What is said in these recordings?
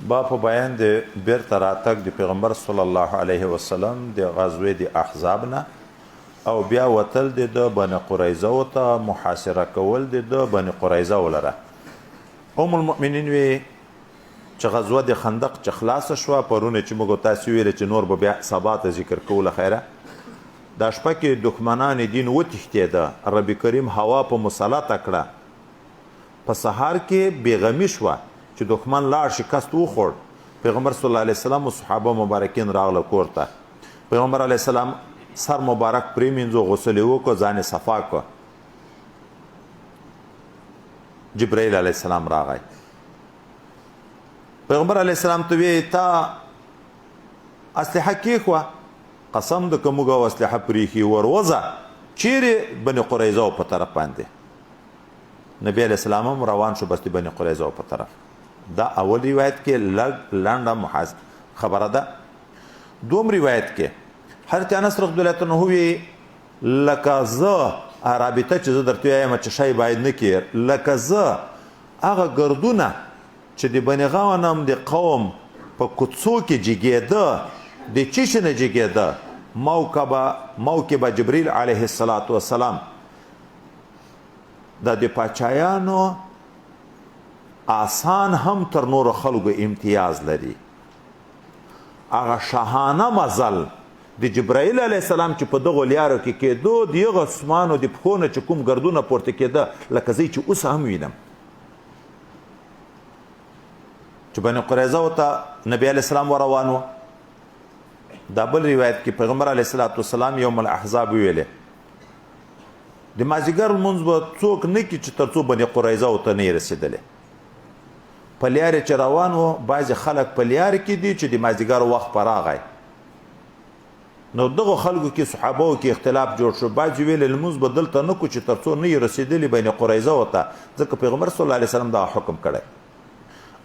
با په بیان د بیرته راتګ د پیغمبر صلی الله علیه وسلم د غزوې د احزاب نه او بیا وتل د بني قریظه ته محاصره کول د بني قریظه ولره ام المؤمنین وی چې غزوه د خندق چې خلاص شو پرونه چې موږ تاسو ویل چې نور به بیا ثبات ذکر کوله خیره دا شپه کې دښمنان دین وتښتېده رب کریم هوا په مسلط کړه په سحر کې بیغمی شو چې دښمن لاړ شکست وخوړ پیغمبر صلی الله علیه وسلم او صحابه مبارکین راغله کور ته پیغمبر علیه السلام سر مبارک پریمینځو غسل وکړو ځان صفا کړ جبرائیل علیه السلام راغی پیغمبر علیه السلام ته وی تا اسلحه کیخوا قسم د کومه اسلحه پریخي وروزه چیرې بني قریظه په طرف باندې نبی علیہ السلام روان شو بس بني قریظه په طرف دا اول روایت کې لنډه خبره ده دوم روایت کې حضرت انس رضی الله عنه وی لکه زه رابطه چې زه درته وایم چې شی باید نه کړ لکه زه هغه ګردونه چې د بني غانم د قوم په کوڅو کې جګېده د چیش نه جګېده موکب جبرئیل علیه السلام د پاچایانو آسان هم تر نور خلکو امتیاز لري هغه شاهانه مزل د جبرائیل علیه السلام چې په دغه لیارو کې کېدو دغه اسمانو د پښو نه چې کوم ګردونه پورته کېده لکه زه چې اوس هم وینم چې بني قریظه ته نبی علیه السلام روان و دا بل روایت کې پیغمبر علیه السلام یوم الاحزاب ویلې د مازیګر لمونځ به څوک نه کړي چې تر څو بني قریظه ته نه رسېدلی په لیارې چې روان و بعضې خلک په لیارې کې دي چې د مازیګر وخت په راغی نو دغه خلکو کې صحابو کې اختلاف جوړ شو بعضې ویل لمونځ به دلته نه کړو چې تر څو نه رسېدلي بني قریظه ته ځکه پیغمبر صلی الله علیه وسلم دا حکم کړی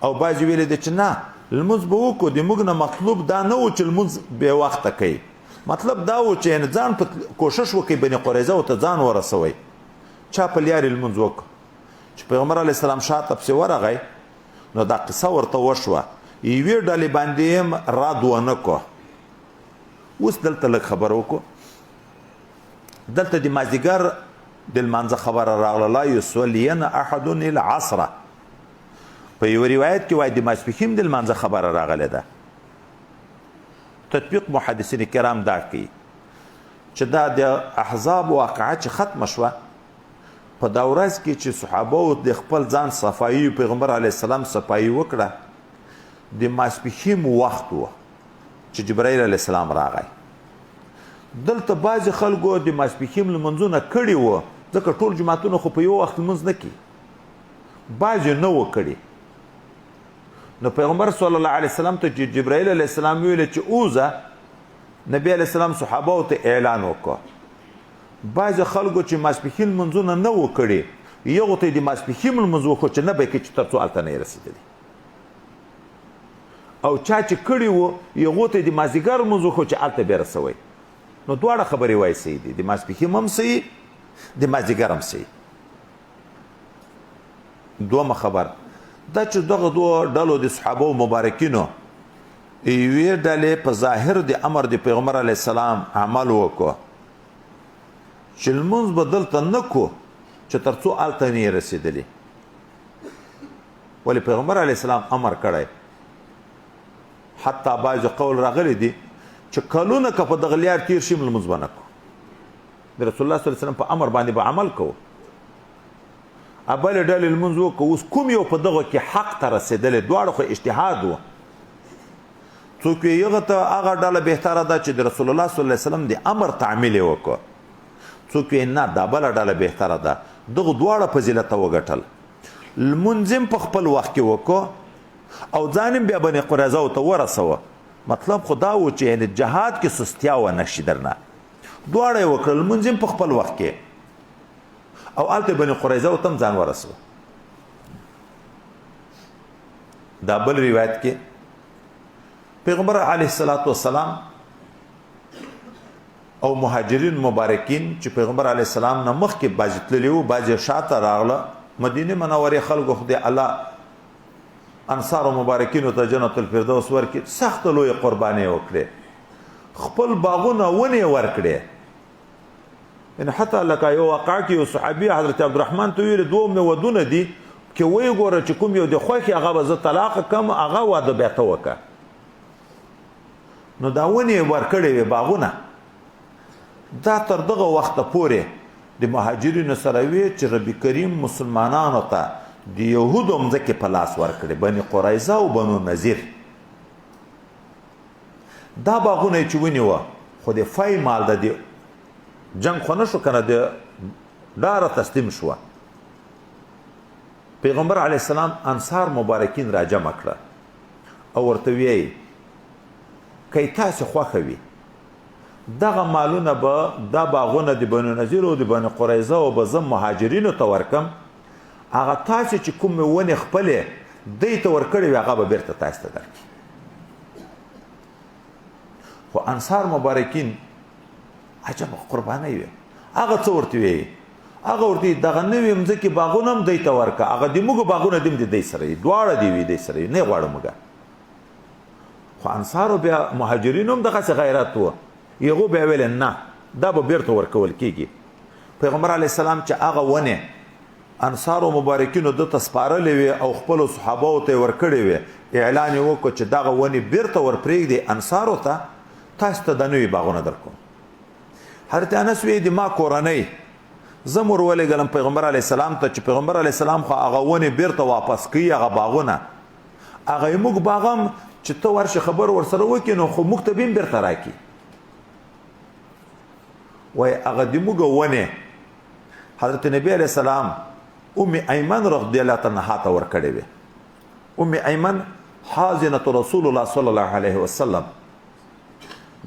او بعضې ویل دي چې نه لمونځ به وکړو د موږ نه مطلوب دا نه و چې لمونځ بې وخته کوي مطلب دا و چې ځان په کوشش وکړي بني قریظه ته ځان ورسوي چا په لیارې لمونځ وکړو چې پیغمبر علیه السلام شاته پسې ورغی نو دا قصه ورته وشوه یوې ډلې باندې هم رد ونه کړو اوس دلته لږ خبره وکړو دلته د مازدیګر د لمانځه خبره راغله لا یصلین احد العصر په یو روایت کې وایي د ماسپښین د لمانځه خبره راغله ده تطبیق محدثین کرام دا کوي چې دا د احزاب واقعه چې ختمه شوه په دا ورځ کې چې صحابه د خپل ځان صفایي پیغمبر علیه السلام صفایي وکړه د ماسپښین وخت و چې جبرائیل علیه السلام راغی دلته بعضې خلکو د ماسپښین لمونځونه کړي وو ځکه ټول جماعتونه خو په یو وخت لمونځ نه کوي بعضې نه و کړي نو پیغمبر صلی الله علیه وسلم ته چې جبرائیل علیه السلام ویل چې اوزه نبی علیه السلام صحابه ته اعلان وکړ بعضې خلکو چې ماسپښین لمونځونه نه و کړي یغو ته یې د ماسپښین لمونځ وکړو چې نه به یې کوي چې تر څو هلته نه یې رسېدلي او چا چې کړي وو یغو ته یې د مازدیګر لمونځ وکړو چې هلته بیا رسوئ نو دواړه خبرې وایي صحیح دي د ماسپښین هم صحیح د مازدیګر هم صحیح دومه خبر دا چې دغه دوه ډلو د صحابو مبارکینو یوې ډلې په ظاهر د امر د پیغمبر علیه السلام عمل وکړو چې لمونځ به دلته نه کو چې تر څو هلته نه یې رسېدلي ولې پیغمبر علیه السلام امر کړی حتی بعضې قول راغلی دي چې کلونه که په دغه لیار تیر شي لمونځ به نه کو د رسول الله صلی الله علیه وسلم په امر باندې به عمل کوو بلې ډلې لمونځ وکړو اوس کوم یو په دغه کې حق ته رسېدلی دواړه خو اجتهاد و څوک یې هغه ته هغه ډله بهتره ده چې د رسول الله صلی الله علیه وسلم د امر تعمیل یې وکړو څوک یې نه دا بله ډله بهتره ده دغه دواړه فضیلت ته وګټل لمونځ هم په خپل وخت کې وکړو او ځان هم بیا بني قریظه ته ورسوه مطلب خو دا و چې یعنې جهاد کې سستیا ونه شي درنه دواړه یې وکړل لمونځ هم په خپل وخت کې او هلته بني قریظه ته هم ځان ورسوه دا بل روایت کې پیغمبر علیه السلام او مهاجرین مبارکین چې پیغمبر علیه السلام نه مخکې بعضې تللي وو بعضې شاته راغله مدینه منورې خلکو خدای الله انصار مبارکینو ته جنت الفردوس ورکړي، سخت لوی قرباني وکړي، خپل باغونه ونې ورکړي. ان حتی لکه یو واقع کې یو صحابي حضرت عبدالرحمن ته ویل 2 مې ودونه دي کې وی ګوره چې کوم یو د خوښي هغه به زه طلاق کم، هغه واده بیا ته وکړه. نو دا ونې ورکړې وې باغونه. دا تر دغه وخته پورې د مهاجرینو سره وی چې ربي کریم مسلمانانو ته د یهودو مځکې په لاس ورکړي، بني قریظه او بنو نذیر. دا باغونه چې ونیوه خو د فای مال د جنگ خو نه شو کنه، د ډاره تسلیم شوه. پیغمبر علیه السلام انصار مبارکین را جمع کړه او ورته ویې که تاسې خوښه وي دغه مالونه به دا باغونه د بنو نذیر او د بنو قریظه او به زه مهاجرینو ته ورکم، هغه تاسې چې کومې ونې خپلې دی ته ورکړې وي هغه به بیرته تاسې ته درکړي. خو انصار مبارکین عجبه قربانۍ وې. هغه څه ورته ویې؟ هغه ورته دغه نوې مځکې باغونه هم دی ته ورکړه، هغه د موږ باغونه دې هم د دی سره وي، دواړه دې وي دی سره وي، نه غواړو موږ. خو انصارو بیا مهاجرینو هم دغسې غیرت و، هغو بیا ویل نه دا به بیرته ورکول کېږي. پیغمبر علیه السلام چې هغه ونې انصارو مبارکینو دته سپارلې وې او خپلو صحابهو ته یې ورکړې وې، اعلان یې وکړو چې دغه ونې بیرته ورپرېږدي انصارو ته، تاسو ته د نوي باغونه درکوم. حضرت انس وی د ما کورنۍ زه مور ولېږلم پیغمبر علیه السلام ته چې پیغمبر علیه السلام خو هغه ونې بیرته واپس کوي، هغه باغونه هغه یې موږ باغ هم چې ته ورشې خبر ورسره وکړې نو خو موږ ته به هم بیرته راکړي. وایي هغه د موږ ونې حضرت نبی علیه السلام ام ایمن رضی الله عنها ته ورکړې وې. ام ایمن حاضنة رسول الله صلی الله علیه وسلم،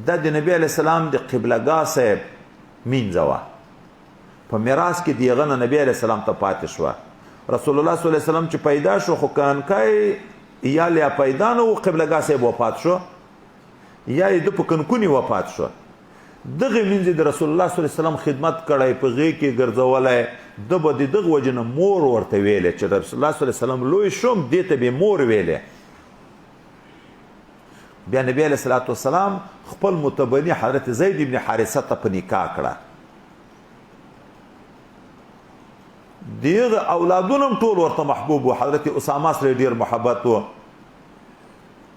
دا د نبی علیه السلام د قبلګاه صاحب مینځه وه، په میراث کې د هغه نه نبی علیه السلام ته پاتې شوه. رسول الله صلی الله علیه وسلم چې پیدا شو خو کنکای یا لیا پیدا نه و، قبلګاه صاحب وفات شو یا یې د په کنکوني وفات شو. دغه مینځې د رسول الله صلی الله علیه وسلم خدمت کړی، په غېږ کې ګرځولی، ده به د دغه وجې نه مور ورته ویلې چې رسول الله صلی الله علیه وسلم لوی شوم دې ته به مور ویلې. بیا نبی علیه الصلاة والسلام خپل متبني حضرت زید ابن حارثه ته په نکاح کړه. دغه اولادونه هم ټول ورته محبوب و، حضرت اسامه سره ډېر محبت و،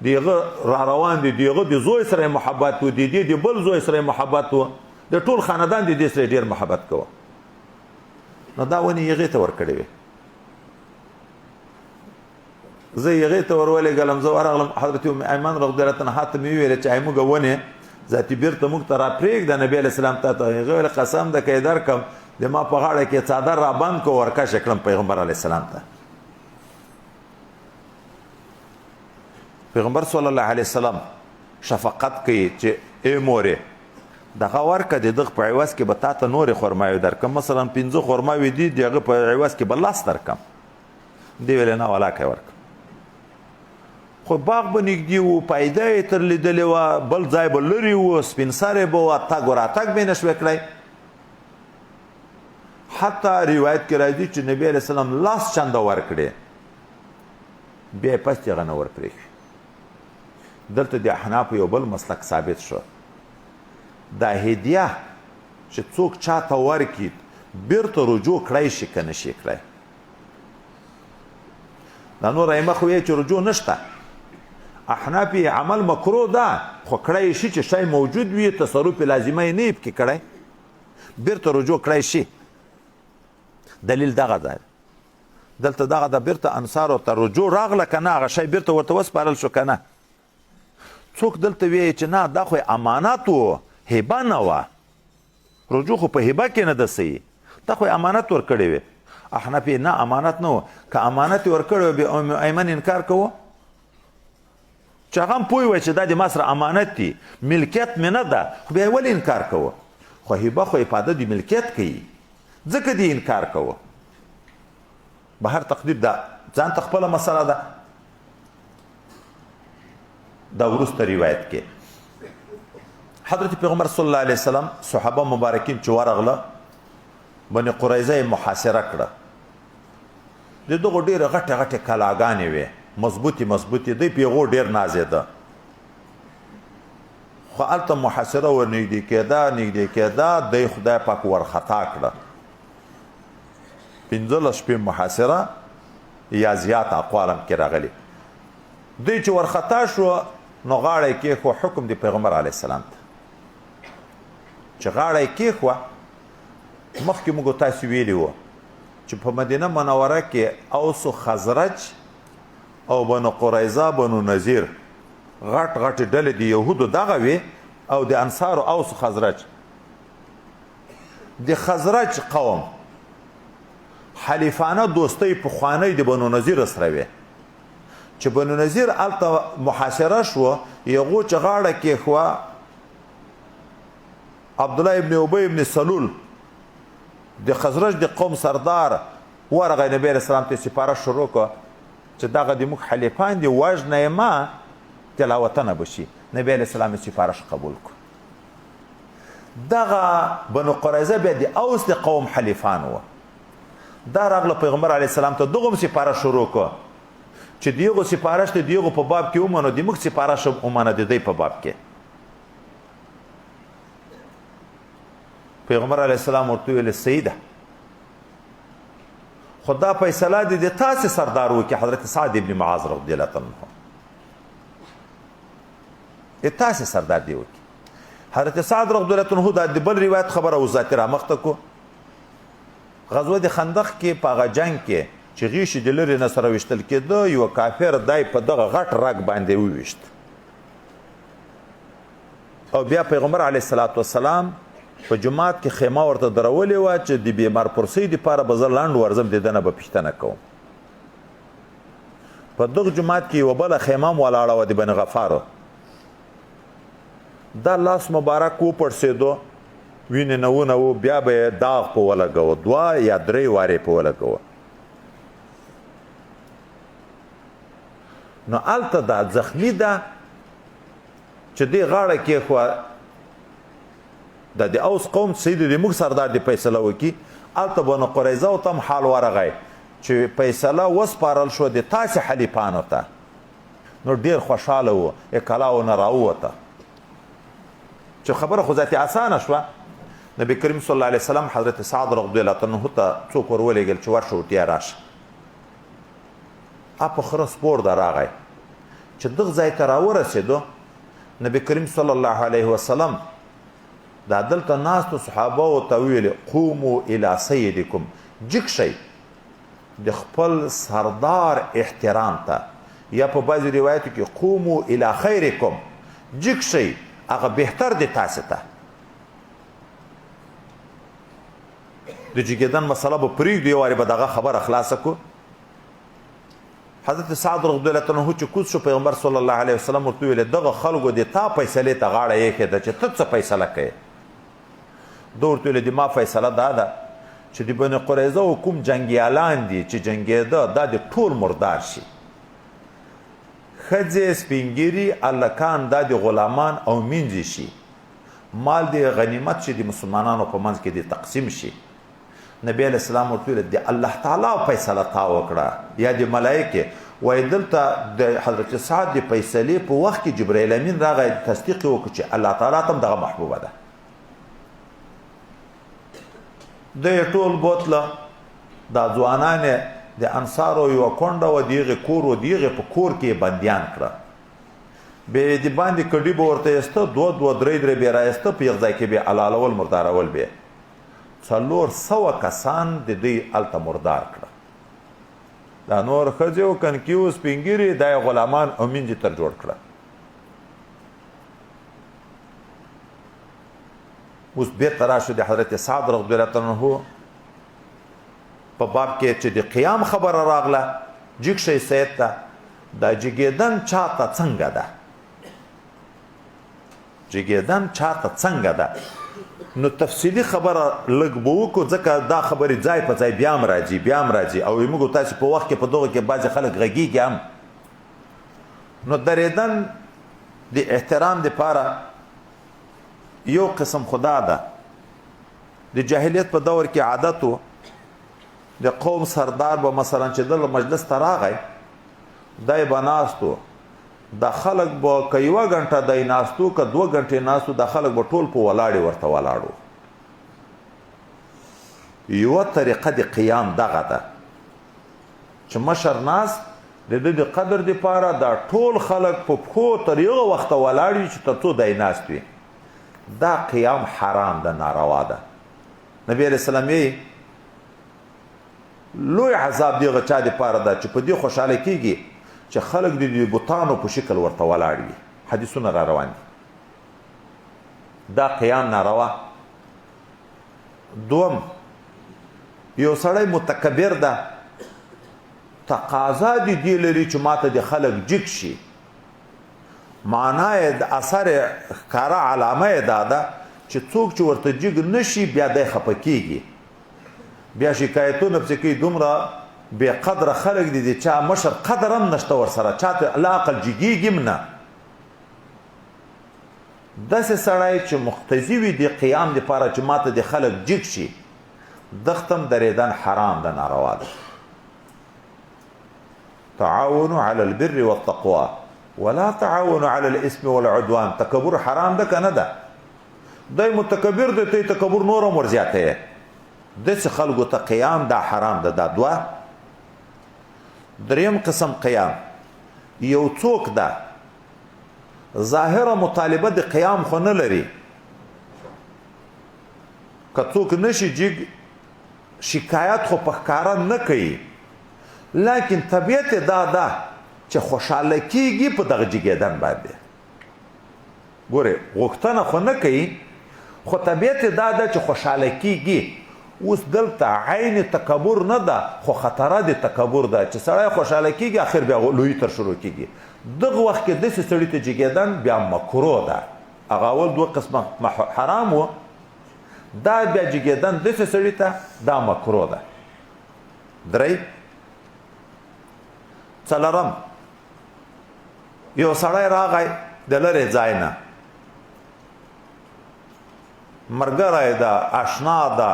دغه را روان دي دغه د زوی سره محبت و، د دې د بل زوی سره محبت و، د ټول خاندان د دې سره ډېر محبت کوه. نو دا ونې هغې ته ورکړې وې. زه هغې ته ور ولېږلم، زه ورغلم حضرت ام ایمن رضی الله عنها ته مې وویل چې موږ ونې ذاتي بیرته موږ ته راپرېږده نبي علیه السلام ته. هغې ویل قسم ده که یې درکړم د ما په غاړه کې څادر را بند کو ورکشه کړم پیغمبر علیه السلام ته. پیغمبر صلی الله علیه وسلم شفقت کوي چې ای مورې دغه ورکه د دغه په عوض کې به تا ته نورې خرماوې درکړم، مثلا 5 خرماوې دي د هغه په عوض کې به لاس درکړم. دې ویلې نه ولاکه یې ورکړم. خو باغ به نږدې و، پیدا یې تر لیدلې وه، بل ځای به لرې و، سپین سری به و، تګ و راتګ به یې نه شوی کړی. حتی روایت کې راځي چې نبی علیه السلام لاس چنده ورکړې، بیا یې پس هغه نه ورپرېښي. دلته د احنافو یو بل مسلک ثابت شو، دا هدیه چې څوک چاته ورکړي بیرته رجوع کړی شي که نه شي کړی. دا نور ائمه خو یې چې رجوع نشته، احناف یې عمل مکروه ده، خو کړی شي چې شی موجود وي، تصرف لازمه یې نه یې پکې کړی، بیرته رجوع کړی شي. دلیل دغه ده. دلته دغه د بیرته انصارو ته رجوع راغله که نه، هغه شی بیرته ورته وسپارل شو که نه. څوک دلته وایي چې نه دا خو امانت و، هبه نه وه، رجوع خو په هبه کې نه ده صحیح، دا خو امانت ورکړی وي. احناف یې نه امانت نه و، که امانت یې ورکړی و بیا ام ایمن انکار کوو چې هغه هم پوه وی چې دا د ما سره امانت دی، ملکیت مې نه ده، خو بیا یې ولې انکار کوو؟ خو هبه خو افاده د ملکیت کوي، ځکه دې انکار کوو. به هر تقدیر دا ځان ته خپله مسله ده. دا وروسته روایت کې حضرت پیغمبر صلی الله علیه وسلم صحابه مبارکین چې ورغله بني قریظه یې محاصره کړه. د دغو ډېرې غټې غټې کلاګانې وې، مضبوطي دی پیغو ډیر نازېده خو هلته محاصره ورنږدې کېده دی خدای پاک ورخطا کړه 15 شپې محاصره یا زیات اقوال هم کې راغلي دی چې ورخطا شو نو غاړه یې کېښوه حکم د پیغمبر علیه السلام ته چې غاړه یې کېښوه مخکې موږ تاسو ویلي وو چې په مدینه منوره کې اوس و خزرج او بنو قریظه بنو نذیر غټ ډلې د یهودو دغه وي او د انصارو اوس و خزرج د خزرج قوم حلیفانه دوستی پخوانی د بنو نذیر سره وي چې بنو نذیر هلته محاصره شوه یغو چې غاړه کېښوه عبدالله ابن ابی ابن سلول د خزرج د قوم سردار ورغی نبی علیه السلام ته سپاره شروع کړه چې دغه د موږ حلیفان دي وژنه یې ما تلاوتنه بشي نبی علیه السلام یې سپارش قبول کړ دغه بنو قریظه بیا د اوس د قوم حلیفان وه دا راغله پیغمبر علیه السلام ته دغه هم سپاره شروع کړه چې دیغو سپارش د دیغو په باب کې ومنو د موږ سپارش هم ومنه د دی په باب کې پیغمبر علیه السلام ورته ویل سیده خو دا فیصله د تاسې سردار وکړي حضرت سعد ابن معاذ رضی الله عنه تاسې سردار دی وکړي حضرت سعد رضی الله عنه دا د بل روایت خبره وزاتې رامخته کو غزوه د خندق کې په هغه جنګ کې چې غیشي د لرې نه سره ویشتل کېده یو کافر دی په دغه غټ رګ باندې وویشت او بیا پیغمبر علیه السلام په جماعت کې خیمه ورته درولې وه چې د بیمار پرسۍ دپاره به زه لنډ ورځم د ده نه به پوښتنه کوم په دغه جماعت کې یوه بله خیمه هم ولاړه وه د بن غفارو دا لاس مبارک وپړسېدو وینې نه ونهو بیا به یې داغ په ولګوه 2 یا 3 وارې په ولګوه نو هلته دا زخمی ده چې دې غاړه کېښوه د اوس قوم سید د موږ سردار دی فیصله وکړي هلته بنو قریظه ته هم حال ورغی چې فیصله وسپارل شو د تاسې حلیفانو ته نو ډېر خوشحاله و کلاونه راووته چې خبره خو ذاتي اسانه شوه نبی کریم صلی الله علیه وسلم حضرت سعد رضی الله عنه ته څوک ورولېږل چې ورشه ورته راشه په خره سپور ده راغی چې دغه ځای ته راورسېدو نبی کریم صلی الله علیه وسلم دا دلته ناستو صحابه ورته وویل قوموا الی سیدکم جګ شئ د خپل سردار احترام ته یا په بعضې روایتو کې قوموا الی خیرکم جګ شئ هغه بهتر دی تاسې ته د جګېدن مسله به پرېږدو یو وارې به دغه خبره خلاصه کړو حضرت سعد رضی الله عنه چې کوز شو پیغمبر صلی الله علیه وسلم ورته ویل دغه خلکو د تا فیصلې ته غاړه ایښې ده چې ته څه فیصله کوې ده ورته ویل د ما فیصله دا ده چې د بني قریظه و کوم جنګیالان دي چې جنګېده دا د ټول مردار شي ښځې سپینګیري هلکان دا د غلامان او مینځې شي مال د غنیمت چې د مسلمانانو په منځ کې د تقسیم شي نبی علیه السلام ورته ویل د الله تعالی فیصله تا وکړه یا د ملایکې وایي دلته د حضرت سعد د فیصلې په وخت کې جبرائیل امین راغی تصدیق یې وکړو چې الله تعالی ته هم دغه محبوبه ده د ټول بوتله دا ځوانان د انصارو یوه کونډه وه د هغې کور و د هغې په کور کې یې بندیان کړه بیا یې د باندې کډي به ورته ایسته 2 3 به یې رایسته په یو ځای کې به یې حلالول مردارول به 400 کسان د دوی هلته مردار کړه دا نور ښځې و کنکي و سپینګیري دا یې غلامان او مینځې تر جوړ کړه اوس بېرته راشو د حضرت سعد رضی الله عنه په باب کې چې د قیام خبره راغله جګ شئ سید ته دا جګېدن چاته څنګه ده جګېدن چاته څنګه ده نو تفصیلي خبره لږ به وکړو ځکه دا خبرې ځای په ځای بیا هم راځي او موږ تاسې په وخت کې په دغه کې بعضې خلک غږیږي هم نو درېدن د احترام دپاره یو قسم خدا ده د جاهلیت په دور کې عادت و د قوم سردار به مثلا چې دل مجلس ته راغی دای به ناستو د خلک به که یوه ګنټه دی ناستو که 2 ګنټې ناستو د خلک به ټول په ولاړې ورته ولاړو. یوه طریقه د قیام دغه ده چې مشر ناست د ده د قدر دپاره دا ټول خلک په پښو تر یوه وخته ولاړ وي چې تر څو دی ناست وي. دا قیام حرام ده، ناروا ده. نبی علیه السلام یې لوی عذاب دغه چا دپاره ده چې په دې خوشحاله کېږي چې خلک د بوتانو په شکل ورته ولاړ وي. حدیثونه را روان دي. دا قیام ناروا. دوم، یو سړی متکبر ده، تقاضا دې دې لري چې ماته د خلک جګ شي. معنا یې د اثر ښکاره علامه یې دا ده چې څوک چې ورته جګ نشي بیا دی خفه کېږي، بیا شکایتونه پسې کوي. دومره بې قدره خلک دي د چا مشر قدر هم نشته ورسره، چاته لا عقل جګېږي هم نه. داسې سړی چې مقتضي وي د قیام دپاره چې ماته د خلک جګ شي، دغته هم درېدن حرام ده، ناروا ده. تعاونوا على البر والتقوى ولا تعاونوا على الاثم والعدوان. تکبر حرام ده که نه ده؟ دی متکبر دی، ته تکبر نور هم ورزیاتی. داسې خلکو ته قیام دا حرام ده. دا دوه. دریم قسم قیام، یو څوک ده ظاهره مطالبه د قیام خو نه لري. که څوک نشي جګ، شکایت خو په ښکاره نه کوي، لیکن طبیعت دا ده چې خوشحاله کېږي په دغه جګېدن باندې. ګورې غوښتنه خو نه کوي، خو طبیعت دا ده چې خوشحاله کېږي. اوس دلته عین تکبر نه ده، خو خطره د تکبر ده چې سړی خوشحاله کېږي، اخر بیا لوی تر شروع کېږي. دغه وخت کې داسې سړي ته جګېدن بیا مکروه ده. هغه اول 2 قسمه حرام و، دا بیا جګېدن داسې سړي ته دا مکروه ده. 3. څلورم، یو سړی راغی د لرې ځای نه، ملګری ده، اشنا ده،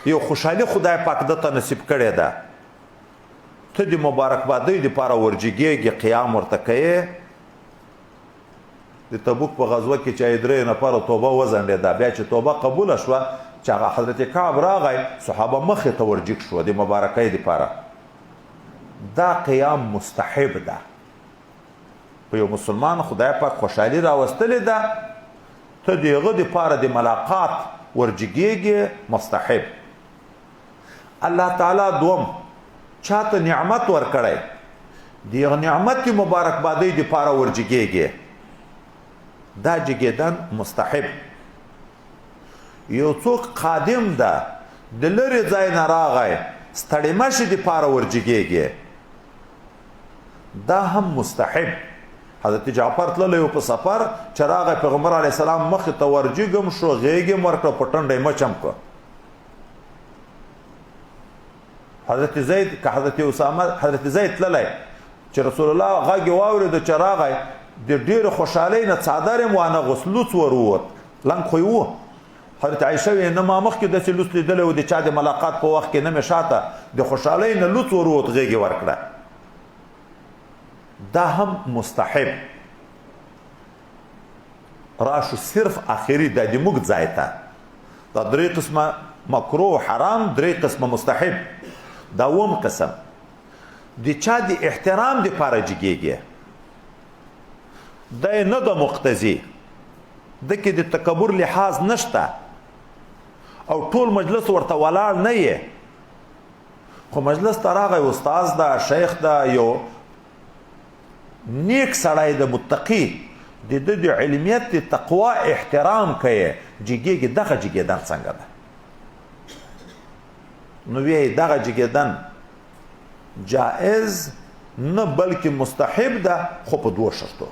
یو خوشحالي خدای پاک دته نصیب کړې ده، ته د مبارکبادۍ دپاره ورجګېږي، قیام ورته کوې. د تبوک په غزوه کې چې 3 نفره توبه وځنډېده، بیا چې توبه قبوله شوه، چې هغه حضرت کعب راغی، صحابه مخې ته ورجګ شوه د مبارکۍ دپاره. دا قیام مستحب ده. په یو مسلمان خدای پاک خوشحالي راوستلې ده، ته د هغه دپاره د ملاقات ورجګېږي، مستحب. الله تعالی دوم چاته نعمت ورکړی، د هغه نعمت د مبارکبادۍ دپاره ورجګېږي، دا جګېدن مستحب. یو څوک قادم ده، د لرې ځای نه راغی، ستړی مشي دپاره ورجګېږي، دا هم مستحب. حضرت جعفر تللی و په سفر، چې راغی پیغمبر علیه السلام مخې ته ورجګم شو، غېږ یې ورکړه، په ټنډه یې مچم کړه. حضرت زید که حضرت اسامه، حضرت زید تللی چې رسول الله غږ یې واورېده چې راغی، د ډېرې خوشحالۍ نه څادر یې وانه غوست، لوڅ ور ووت، لنګ خو یې و. حضرت عایشه ویې نه ما مخکې داسې لوڅ لیدلی و، د چا د ملاقات په وخت کې نه مې شاته د خوشحالۍ نه لوڅ ور ووت، غېږ یې ورکړه. دا هم مستحب. راشو صرف آخري دا د موږ ځای ته. دا 3 قسمه مکروه حرام، 3 قسمه مستحب. دا 1 قسم د چا د احترام دپاره جګېږي، دی نه د مقتضي، ده کې د تکبر لحاظ نشته، او ټول مجلس ورته ولاړ نه یې، خو مجلس ته راغی، استاذ ده، شیخ ده، یو نیک سړی د متقي، د ده د علمیت د تقوا احترام کوي، جګېږي. دغه جګېدن څنګه ده؟ نو ویې دغه جګېدن جائز نه بلکې مستحب ده، خو په 2 شرطو.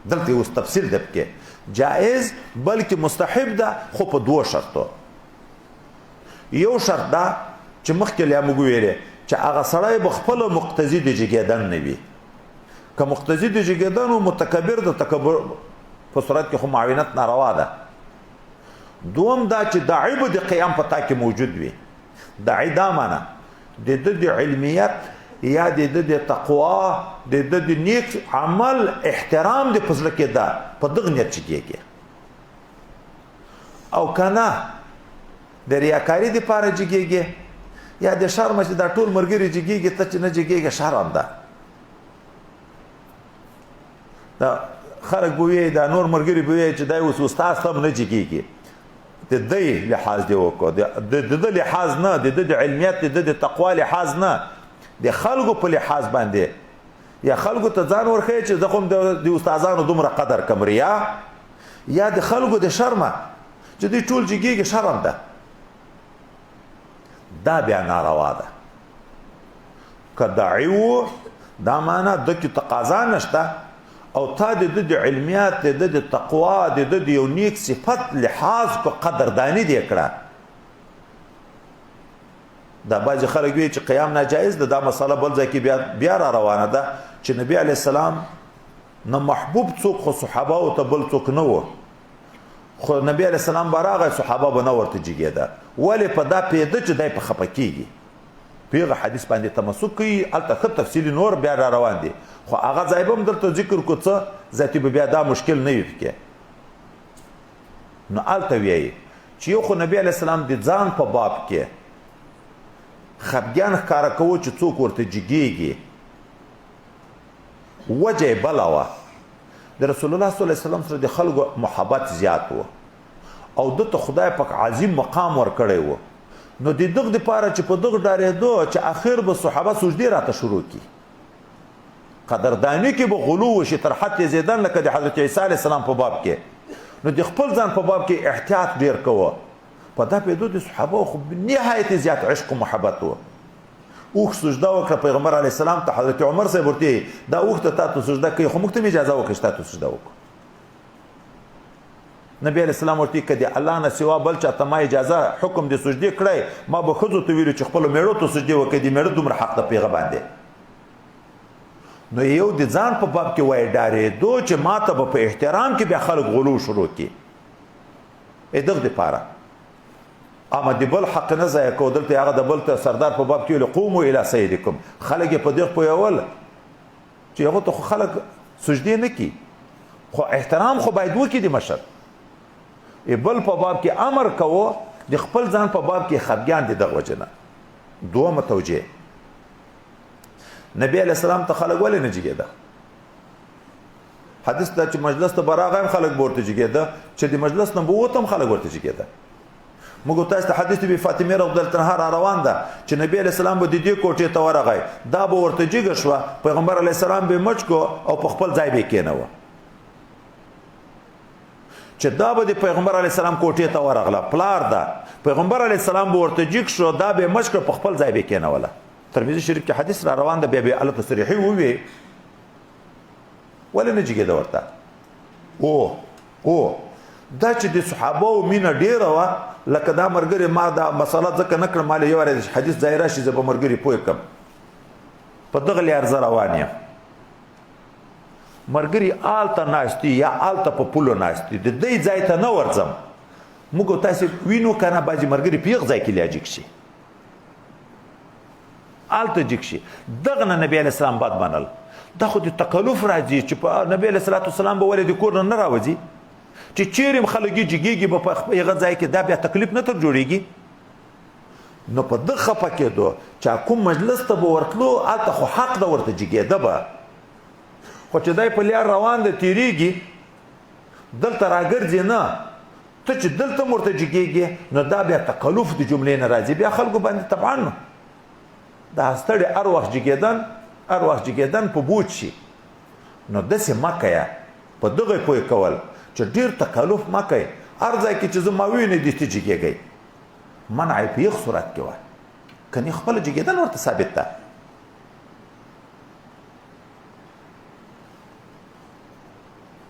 دلته اوس تفصیل ده پکې، جائز بلکې مستحب ده، خو په 2 شرطو. یو شرط ده چې مخکې لا موږ ویلې چې هغه سړی به خپله مقتضي د جګېدن نه وي. که مقتضي د جګېدن و، متکبر د تکبر په صورت کې خو معاونت ناروا ده. دوم دا چې داعی به د قیام په تا کې موجود وي. داعی دا معنی د ده د علمیت یا د د تقوا د د نیک عمل احترام د پزله کې ده په دغه نیت چکیږي او کنه د ریاکاری د پاره جګیږي یا د شرم چې دا ټول مرګري جګیږي ته چې نه جګیږي شرم ده دا خلک بوي دا نور مرګري بوي چې دا اوس استاد هم نه جګیږي د دې لحاظ دی وکړه د د لحاظ نه د د علمیت د د تقوا لحاظ نه د خلکو په لحاظ باندې یا خلکو ته ځان ورخی چې زه کوم د استادانو دومره قدر کم ریا یا د خلکو د شرمه چې دوی ټول جګیږي شرم ده دا بیا ناروا ده که داعي و دا معنا دکې تقاضا نشته او تا د د علمیات د د تقوا د د یو نیک صفت لحاظ کو قدردانی دی کړه دا باج خلک وی چې قیام ناجایز ده دا مسله بل ځکه بیا را روانه ده چې نبی علی السلام نه محبوب څوک خو صحابه او ته بل څوک نه و خو نبی علی السلام براغه صحابه به نه ورته جګیده ولی په دا پیدا چې دای په خپکیږي پیغه حدیث باندې تمسک کوي الته خط تفصیلی نور بیا را روان دي خو هغه ځایبم درته ذکر کو څه ذاتی به بیا دا مشکل نه وي کې نو الته وی چې یو خو نبی علی السلام د ځان په باب کې خپګان ښکارا کوو چې څوک ورته جګیږي وجه بلاوه د رسول الله صلی الله علیه وسلم سره د خلکو محبت زیات و او دته خدای پاک عظیم مقام ورکړی و نو د دغه لپاره چې په دغه ډارېدو چې اخر به صحابه سجدي راته شروع کی قدردانی کې به غلو وشي تر حد زیدن لکه د حضرت عیسی علیه السلام په باب کې نو د خپل ځان په باب کې احتیاط ډیر کوه په دا پیدو د صحابه خو نهایت زیات عشق و محبت و اوخ سجده وکړه پیغمبر علیه السلام ته حضرت عمر صاحب ورته دا اوخ ته تاسو سجده کوي خو موږ ته اجازه وکړه چې تاسو سجده وکړو نبی علیہ السلام ورته کدی الله نه سوا بل چاته ما اجازه حکم د سجدي کړی ما به خود ته ویل چې خپل میړو ته سجدي وکړي د میړو دومره حق ته پیغه باندې نو یو د ځان په باب کې وای ډارې دو چې ما ته په احترام کې به خلک غلو شروع کی دغه د پاره اما د بل حق نه ځای کو دلته هغه د بل ته سردار په باب کې قوموا الى سيدكم خلک په دغه په اول چې هغه ته خلک سجدي نه کی خو احترام خو باید وکړي د مشر بل په باب کې امر کوو د خپل ځان په باب کې خفګان دي دغه وجنه دوه توجیه نبی علیہ السلام ته خلک ولې نه جګېده حدیث دا چې مجلس ته براغه هم خلک ورته جګېده چې د مجلس نه بوته هم خلک ورته جګېده موږ تاسو ته حدیث به فاطمه رضی الله عنها روان ده چې نبی علیہ السلام به د دې کوټې ته ورغی دا به ورته جګ شو پیغمبر علیہ السلام به مچ کو او په خپل ځای به کېنوه چې دا به د پیغمبر علی السلام کوټې ته ورغله پلار ده پیغمبر علی السلام به ورته جګ شو دا به مشک په خپل ځای به کېنوله ترمذی شریف کې حدیث را روان ده بیا به الله تصریحي ووي ولې نه جګېده ورته او دا چې د صحابه او مینه ډیره وه لکه دا مرګري ما دا مسله ځکه نه کړم مال یو حدیث ځای راشي زه به مرګري پوه کړم په دغه لار زه روان یم مرګري آلته ناشتي یا آلته په پولو ناشتي د دې ځای ته نه ورځم موږ تاسو وینو کنه باجی مرګري پیغ ځای کې لاجیک شي آلته جک شي دغه نبی علیہ السلام باد منل دا خو د تکلف راځي چې په نبی علیہ السلام به ولې د کور نه راوځي چې چیرې خلګي جګيږي په هغه ځای کې دا بیا تکلیف نه تر جوړيږي نو په دغه پکې دو چې کوم مجلس ته به ورتلو آلته خو حق د ورته جګېده به خو چې دای په لار روان دی تیریږي دلته راګرځي نه ته چې دلته مرته جګیږي نو دا بیا تکلف د جملې نه راځي بیا خلکو باندې طبعا دا ستړي هر وخت جګېدن په بوج شي نو داسې مه کوه په دغه پوه کول چې ډېر تکلف مه کوئ هر ځای کې چې زه ما ووینې دې ته جګېږئ منع یې په یخ صورت کې وایي کنې خپله جګېدن ورته ثابت ده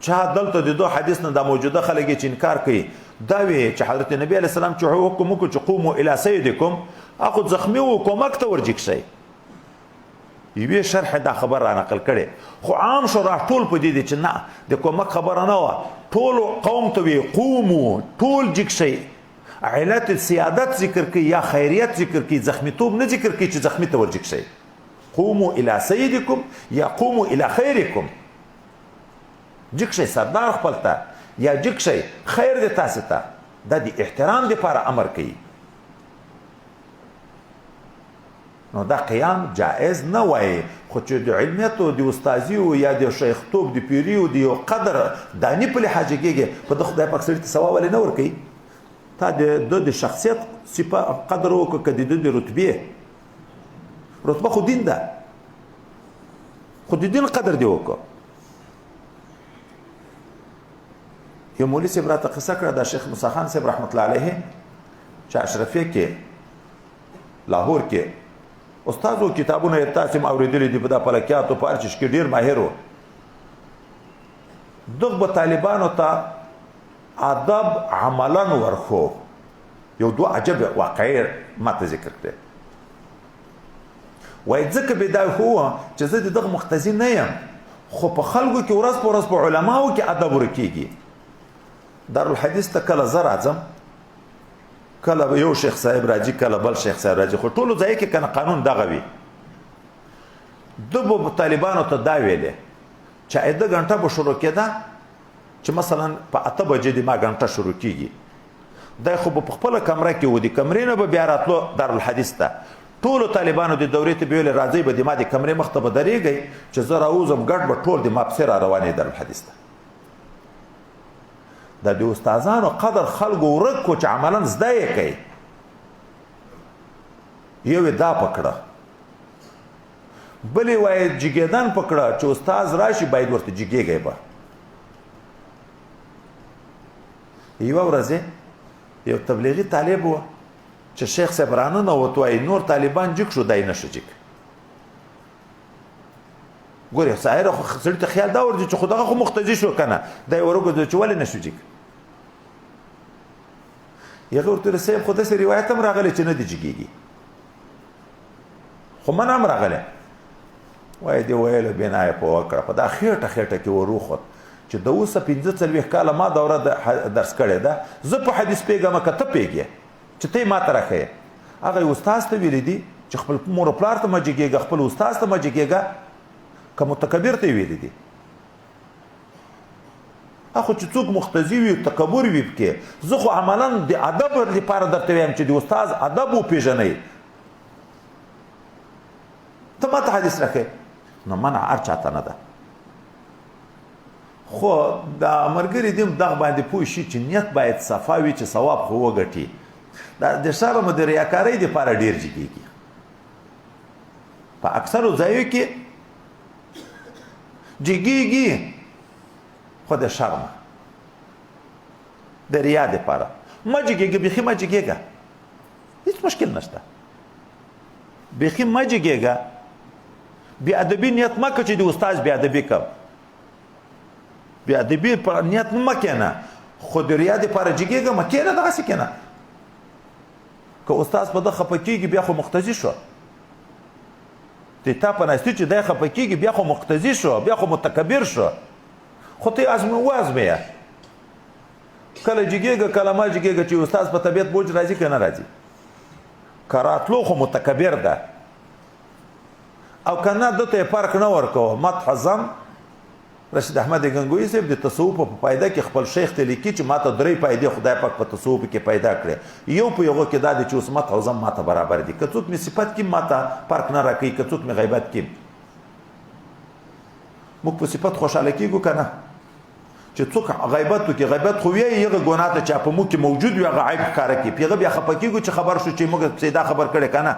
چا دلته د دو حدیث نه دا موجوده خلک چې انکار کوي دا وی چې حضرت نبی علیہ السلام چې حکم وکړو چې قوموا الى سيدكم اخو زخمی و کومک ته ورجک شي یوه شرح دا خبر را نقل کړي خو عام شورا ټول په دې چې نه د کومک خبره نه و ټول قوم ته وی قوموا ټول جک شي علت سیادت ذکر کوي یا خیریت ذکر کوي زخمی توب نه ذکر کوي چې زخمی ته ورجک شي قوموا الى سیدکم یا قوموا الى خیرکم. جګ شئ سردار خپل ته یا جګ شئ خیر دی تاسو ته. دا د احترام دپاره امر کوي. نو دا قیام جائز نه وایي، خو چې د علمیت او د استازي او یا د شیختوب د پیري او د یو قدر دانی په لحاظ کېږي په د خدای پاک سړي ته ثواب ولې نه ورکوي؟ تا د شخصیت قدر وکړه، که د رتبې رتبه خو دین ده، خو د دین قدر دې وکړه. یو مولوي صاحب راته قصه کړه، د شیخ موسی خان صاحب رحمت الله علیه چې اشرفیه کې لاهور کې استاد و کتابونه یې تاسې هم اورېدلي دي، په دا فلکیاتو په هر چیز کې ډېر ماهر و. دغه به طالبانو ته ادب عملا ورښو. یو دوه عجب واقعې ماته ذکر کړې. وایي ځکه به دا هو چې زه د دغه مقتضي نه یم، خو په خلکو کې ورځ په ورځ په علماو کې ادب ورکېږي. دارالحدیث ته کله زه راځم، کله به یو شیخ صاحب راځي، کله بل شیخ صاحب راځي، خو ټولو ځای کې کنه قانون دغه وي. ده به طالبانو ته دا ویلې چې ایده ګنټه به شروع کېده، چې مثلا په 8 بجې د ما ګنټه شروع کېږي. دی خو به په خپله کمره کې و، د کمرې نه به بیا راتلو دارالحدیث ته. ټولو طالبانو د دورې ته به ویلې راځئ به د ما د کمرې مخ ته به درېږئ چې زه راوځم ګډ به ټول د ما پسې را روانې دارالحدیث ته. دا د استادانو قدر خلکو ورک کو چې عملا زده یې کوي. یو یې دا پکړه، بل یې وایي جګېدن پکړه چې استاد راشي باید ورته جګېږئ به. یوه ورځ یو تبلیغي طالب و چې شیخ صاحب راننوت، وایي نور طالبان جګ شو، دی نشه جګ. ګورې ظاهره خو سړي ته خیال دا ورځي چې خو دغه خو مقتضي شو که نه، دی ورګرځېد چې ولې نشو جګ. هغه ورته ویل صاحب خو داسې روایت هم راغلی چې نه دي جګېږي، خو منه هم راغلی. وایي دې ویلو بنا یې په وکړه، په دا خېټه خېټه کې وروخوت چې د اوسه 45 کاله ما دوره درس کړې ده، زه په حدیث پوهېږم که ته پوهېږې چې ته یې ما ته راښیې. هغه یې استاذ ته ویلی دي چې خپل مور و پلار ته مه جګېږه، خپل استاذ ته مه جګېږه، که متکبر ته یې ویلی دي. خو چې څوک مقتضي وي تکبر وي پکې، زه خو عملا د ادب لپاره درته وایم چې د استاذ ادب وپېژنئ. ته ما ته حدیث راښیې، نو منع هر چاته نه ده. خو دا ملګري دې هم دغه باندې پوه شي چې نیت باید صفا وي چې ثواب خو وګټي. دا د شرم د ریاکارۍ دپاره ډېر جګېږي. په اکثرو ځایو کې جګېږي، خو د شرمه د ریا دپاره مه جګېږه، بیخي مه جګېږه، هېڅ مشکل نشته. بیخي مه جګېږه، بې ادبي نیت مه که چې د استاذ بې ادبي کوم، بې ادبي په نیت مه کېنه، خو د ریا دپاره جګېږه مه کېنه، دغسې کېنه. که استاذ په ده خفه کېږي بیا خو مقتضي شو، د تا په ناستي چې دی خفه کېږي بیا خو مقتضي شو، بیا خو متکبر شو. خو ته یې وازمویه، کله جګېږه کله ما جګېږه، چې استاذ په طبیعت بوج راځي که نه راځي. که راتلو خو متکبر ده، او که نه ده ته یې فرق نه ورکوه. مدح ضم رشید احمد گنگوی صاحب د تصوف په پایده کې خپل شیخ ته لیکي چې ما ته 3 پایدې خدای پاک په تصوف کې پیدا کړې. یو په یوه کې دا دی چې اوس مدح او ضم ما ته برابر دي، که څوک مې صفت کړي ما ته فرق نه راکوي، که څوک مې غیبت کړي. موږ په صفت خوشحاله کېږو که نه؟ چې څوک غیبت وکړي، غیبت خو وایي هغه ګناه ته چې په موږ کې موجود وي هغه عیب ښکاره کړي، په هغه بیا خفه کېږو چې خبر شو چې موږ پسې دا خبر کړی که نه.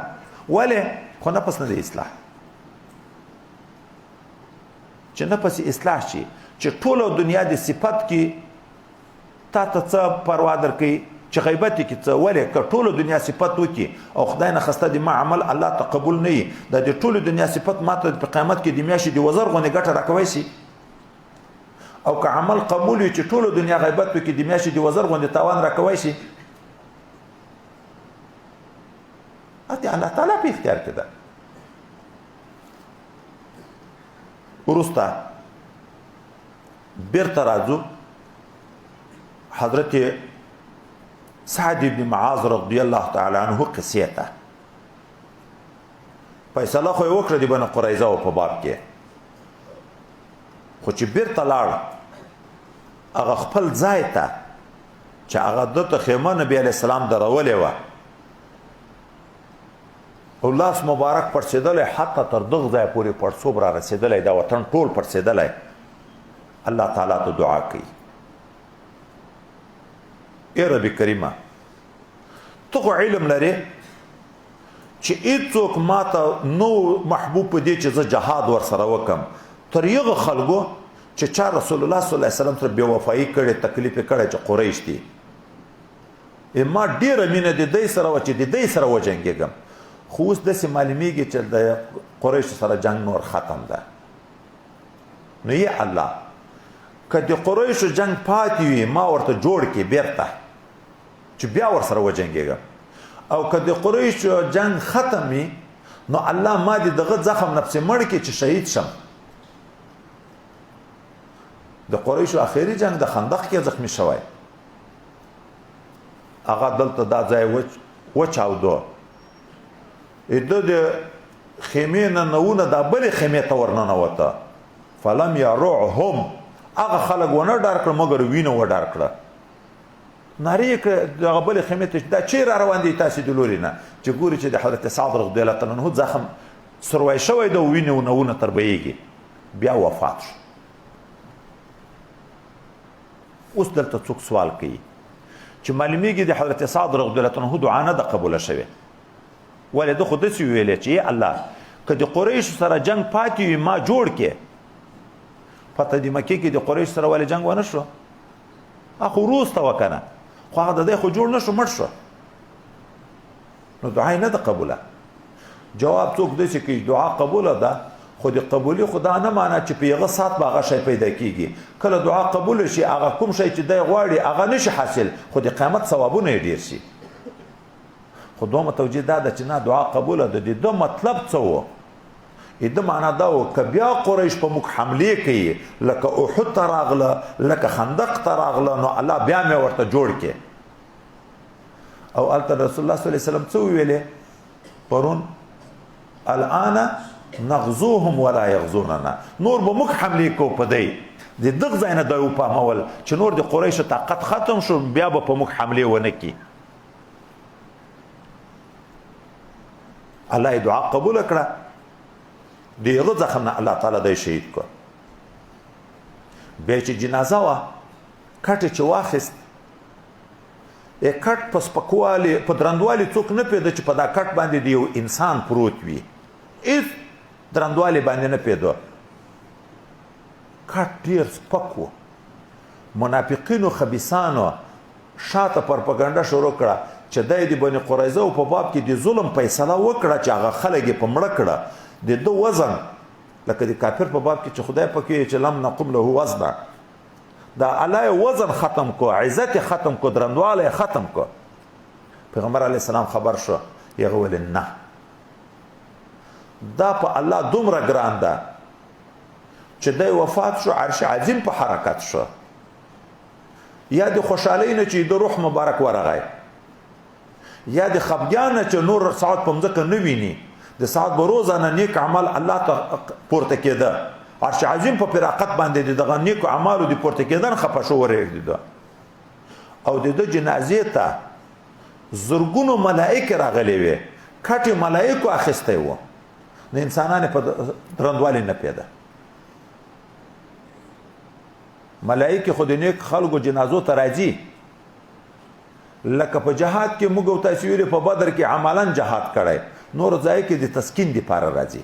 ولې؟ خو نفس نه دی اصلاح، چې نفس اصلاح شي، چې ټوله دنیا د صفت کې تا ته څه پروا درکوي چې غیبت یې کې څه. ولې؟ که ټوله دنیا صفت وکړي او خدای نه خسته د ما عمل الله ته قبول نه وي، دا د ټولو دنیا صفت ما ته په قیامت کې د میاشتې د وزر غوندې ګټه راکوی شي. او که عمل قبول وي چې ټولو دنیا غیبت وکړي د میاشتې د وزر غوندې تاوان راکوی شي. د الله تعالی په اختیار کې ده. وروسته بیرته راځو حضرت سعد بن معاذ رضی الله تعالی عنه قصې ته. فیصله خو یې وکړه د بنو قریظه په باب کې، خو چې بیرته لاړ هغه خپل ځای ته چې هغه ده ته خیمه نبي علیه السلام درولې وه او لاس مبارک پړسېدلی، حتی تر دغه ځایه پورې پړسوب را رسېدلی، دا وطن ټول پړسېدلی. الله تعالی ته دعا کوي، ای رب کریمه ته خو علم لرې چې هېڅوک ما ته نو محبوب په دې چې زه جهاد ورسره وکړم تر هغه خلکو چې چا رسول الله صلی الله علیه وسلم سره بېوفایي کړې، تکلیف یې کړی چې قریش دي. ما ډېره مینه د دوی سره وه چې د دوی سره وجنګېږم، خو اوس داسې معلومیږي چې د قریشو سره جنګ نور ختم ده. نو یې الله که د قریشو جنګ پاتې وي ما ورته جوړ کړي بیرته چې بیا ورسره وجنګېږم، او که د قریشو جنګ ختم وي نو الله ما د دغه زخم نفسې مړ کړي چې شهید شم. د قریشو آخري جنگ د خندق کې زخمی شوی، هغه دلته دا ځای وچاودو، ده د خیمې نه نونه دا بلې خیمې ته ورننوته، فلم یرعهم هغه خلک ونه ډار کړه مګر وینه وډار کړه. نارې یې کړه دغه بلې خیمې ته دا چیرې را روان دي تاسې د لوري نه، چې ګوري چې د حضرت سعد رضی الله تعالی عنه زخم سروی شوی ده، وینې نونه تربیږي، بیا وفات شو. اوس دلته څوک سوال کوي چې معلومیږي د حضرت سعد رضی الله عنه دعا نه ده قبوله شوې، ولې ده خو داسې ویلې چې ای الله که د قریشو سره جنګ پاتې وي ما جوړ کې. پته د مکې کې د قریشو سره ولې جنګ ونه شو؟ خو وروسته وه که نه، خو هغه د دی خو جوړ نه شو، مړ شو، نو دعا یې نه ده قبوله. جواب څوک داسې کوي دعا قبوله ده، خو د قبولي خدا نه معنی چې په یغه سات به هغه شی پیدا کیږي. کله دعا قبول شي هغه کوم شی چې دی غواړي هغه نشي حاصل، خو د قیامت ثوابونه یې ډیر شي. خو دومره توجیه دا ده چې نه دعا قبوله ده. د ده مطلب څه و؟ د معنا دا و که بیا قریش په موږ حملې کوي لکه احد ته راغله لکه خندق ته راغله نو الله بیا مې ورته جوړ کړي. او هلته رسول الله صلی الله علیه وسلم څه وویلې پرون؟ الان نغزوهم ولا یغزوننا، نور به موږ حملې کوو په دی. د دغه ځای نه دا وفهمول چې نور د قریشو طاقت ختم شو بیا به په موږ حملې ونه کړي. الله یې دعا قبوله کړه، د هغه زخم نه الله تعالی دی شهید کړ. بیا چې جنازه وه کټ یې چې واخیست، کټ په سپکوالي په درندوالي څوک نه پوهېده چې په دا کټ باندې د یو انسان پروت وي، هېڅ درندوالي باندې نه پوهېده. کټ ډېر سپک و. منافقینو خبیثانو شاته پروپاګنډه شروع کړه چې دی د بني قریظه په باب کې د ظلم فیصله وکړه چې هغه خلک یې په مړه کړه. د ده وزن لکه د کافر په باب کې چې خدای پکې چې لم نقم له وزنه، دا الله یې وزن ختم کو، عزت یې ختم کو، درندواله یې ختم کو. پیغمبر علیه السلام خبر شو، هغه ویل نه دا په الله دومره ګران ده چې دی وفات شو عرش عظیم په حرکت شو. یا د خوشحالۍ نه چې د روح مبارک ورغی، یا د خفګان نه چې نور سعد په مځکه نه ویني. د سعد به روزانه نیک عمل الله ته پورته کېده، عرش عظیم په فراقت باندې د دغه نیکو اعمالو د پورته کېدن خفه شو ورېږدېده. او د ده جنازې ته زرګونو ملایکې راغلې وې، کټ یې ملایکو اخیستی و، د انسانانو په درندوالي نه پوهېده. ملایکې خو د نیک خلکو جنازو ته راځي، لکه په جهاد کې موږ او تاسې ویلي په بدر کې عملا جهاد کړی، نور ځای کې د تسکین دپاره راځي،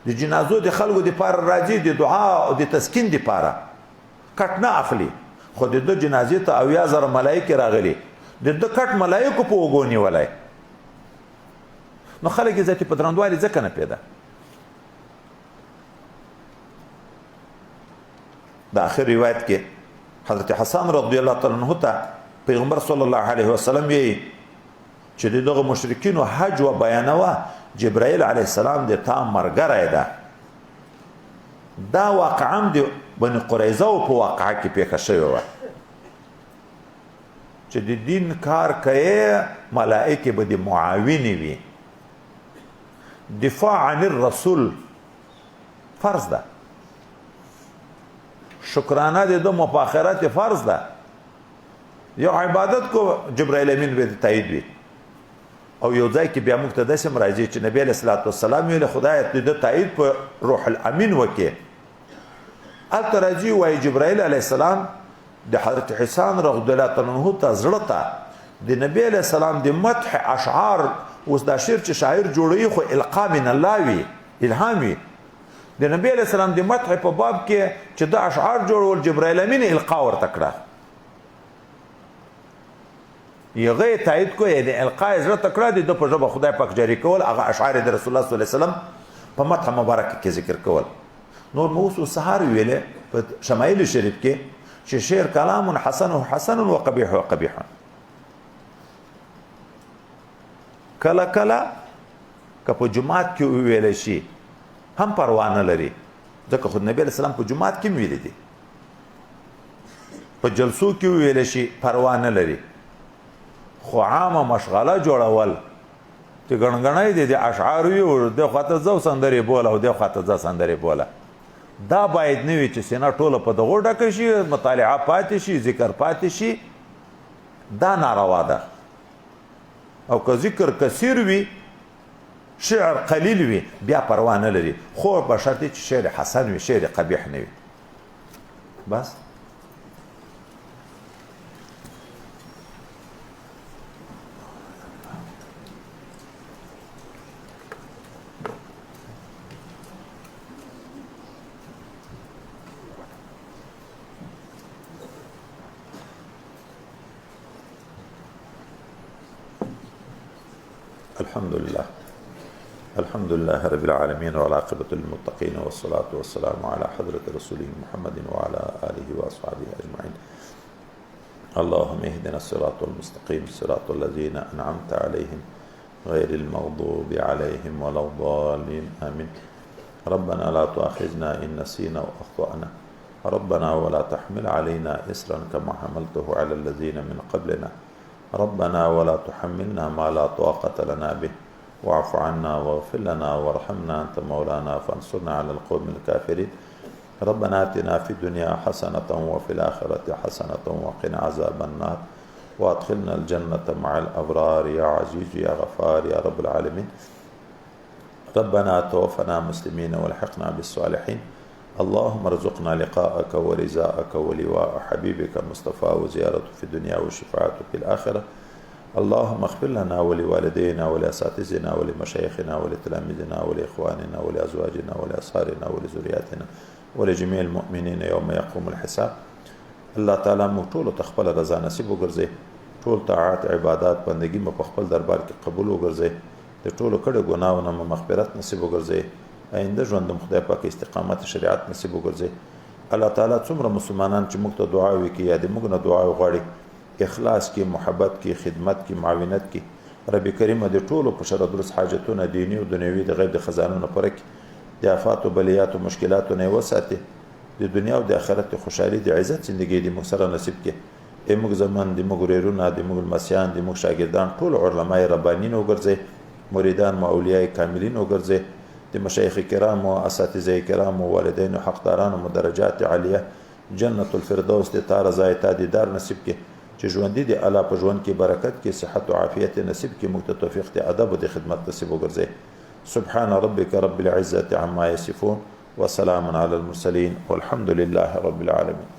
د جنازو د خلکو دپاره راځي، د دعا او د تسکین دپاره. کټ نه اخلي، خو د ده جنازې ته 80,000 ملایکې راغلي، د ده کټ ملایکو په اوږو نیولی. نو خلک یې ذاتي په درندوالي ځکه نه پوهېده. د آخر روایت کې حضرت حسن رضی الله تعالی عنه ته پیغمبر صلی الله علیه وسلم یې چې دغه مشرکینو حج و بیانوه، جبرائیل علیه السلام د تا ملګری ده. دا واقعا د بني قریظه په واقعه کې پیښه شوې وه چې د دین کار کوي، ملائکې به د معاونې وي. دفاع عن الرسول فرض ده، شکرانه د دو مفاخرت فرض ده. یو عبادت کو جبرائیل امین به تایید وي او یو ځای کې بیا موږ ته داسې راځي چې نبی علیه الصلاة والسلام ویل خدای د تایید په روح الامین وکړي. هلته راځي وایي جبرائیل علیه السلام د حضرت حسین رضی الله تعالی عنه ته زړه ته د نبی علیه السلام د مدح اشعار، اوس دا شعر چې شاعر جوړوي خو القا من الله وي، الهام وي. د نبی علیه السلام د مدح په باب کې چې دا اشعار جوړول جبرائیل امین القا ورته کړه، یغه تایید کو یعنی القا زړه ته کړه د په ژبه خدای پاک جاری کول، هغه اشعار د رسول الله صلی الله علیه وسلم په مدح مبارک کې ذکر کول. نور موضوع سهار ویله په شمایل شریف کې چې شعر کلام حسن حسن وقبیح وقبیح. کله کله که په جماعت کې ویل شي هم پروا نه لري، ځکه خو نبی علیه السلام په جماعت کې ویل دي، په جلسو کې ویل شي پروا نه لري. خو عامه مشغله جوړول چې ګڼګڼۍ دي د اشعار وي او د خواته ځو سندرې بوله او د خواته ځه سندرې بوله، دا باید نه وي چې سینه ټوله په دغو ډکه شي، مطالعه پاتې شي، ذکر پاتې شي، دا ناروا ده. او که ذکر کثیر وي شعر قلیل وي بیا پروا نه لري، خو به شرط چې شعر حسن وي، شعر قبیح نه وي. بس الحمد لله رب العالمين والعاقبة للمتقين والصلاة والسلام على حضرة رسوله محمد وعلى آله وأصحابه أجمعين. اللهم اهدنا الصراط المستقيم صراط الذين أنعمت عليهم غير المغضوب عليهم ولا الضالين آمين. ربنا لا تؤاخذنا إن نسينا وأخطأنا، ربنا ولا تحمل علينا إصرا كما حملته على الذين من قبلنا، ربنا ولا تحملنا ما لا طاقة لنا به، واعف عنا واغفر لنا وارحمنا أنت مولانا فانصرنا على القوم الكافرين. ربنا آتنا في الدنيا حسنة وفي الآخرة حسنة وقنا عذاب النار وادخلنا الجنة مع الأبرار يا عزيز يا غفار يا رب العالمين. ربنا توفنا مسلمين والحقنا بالصالحين. اللهم ارزقنا لقاءك ورزاءك ولواء حبيبك المصطفى وزيارته في الدنيا وشفاعته في الآخرة. اللهم اغفر لنا ولوالدينا ولأساتذتنا ولمشايخنا ولتلاميذنا ولإخواننا ولأزواجنا ولأصهارنا ولذرياتنا ولجميع المؤمنين يوم يقوم الحساب. الله تعالی موږ ټولو ته خپل رضا نصیب وګرځي، ټول طاعات عبادات بندگی مو په خپل دربار کې قبول وګرځي، د ټولو کړه ګناهونو مو مغفرت نصیب وګرځي، آینده ژوند خدای پاک استقامت شریعت نصیب وګرځي. الله تعالی څومره مسلمانان چې موږ ته دعا وکړي یا د موږ نه دعا وغواړي، اخلاص کی، محبت کی، خدمت کی، معاونت کی، رب کریم د ټولو په شر درس حاجتونه دینی او دنیوي د غیب د خزانونو پرک د آفات او بلیات او مشکلات نه وساتي، د دنیا او د آخرت خوشحالي د عزت زندگی د مو سره نصیب کی. موږ زمان د موږ ورونه د موږ مسیان د موږ شاګردان ټول علماء ربانین وګرځي، مریدان او اولیاء کاملین وګرځي، د مشایخ کرام او اساتذه کرام او والدین او حقداران او درجات عالیه جنت الفردوس د تار زایته دیدار نصیب کی، چې ژوندۍ د الله په ژوند کې برکت کې، صحت او عافیت نصیب کې، موږ ته توفیق ته ادب او د خدمت نصیب وګرځي. سبحان ربك رب العزة عما يصفون وسلام على المرسلين والحمد لله رب العالمين.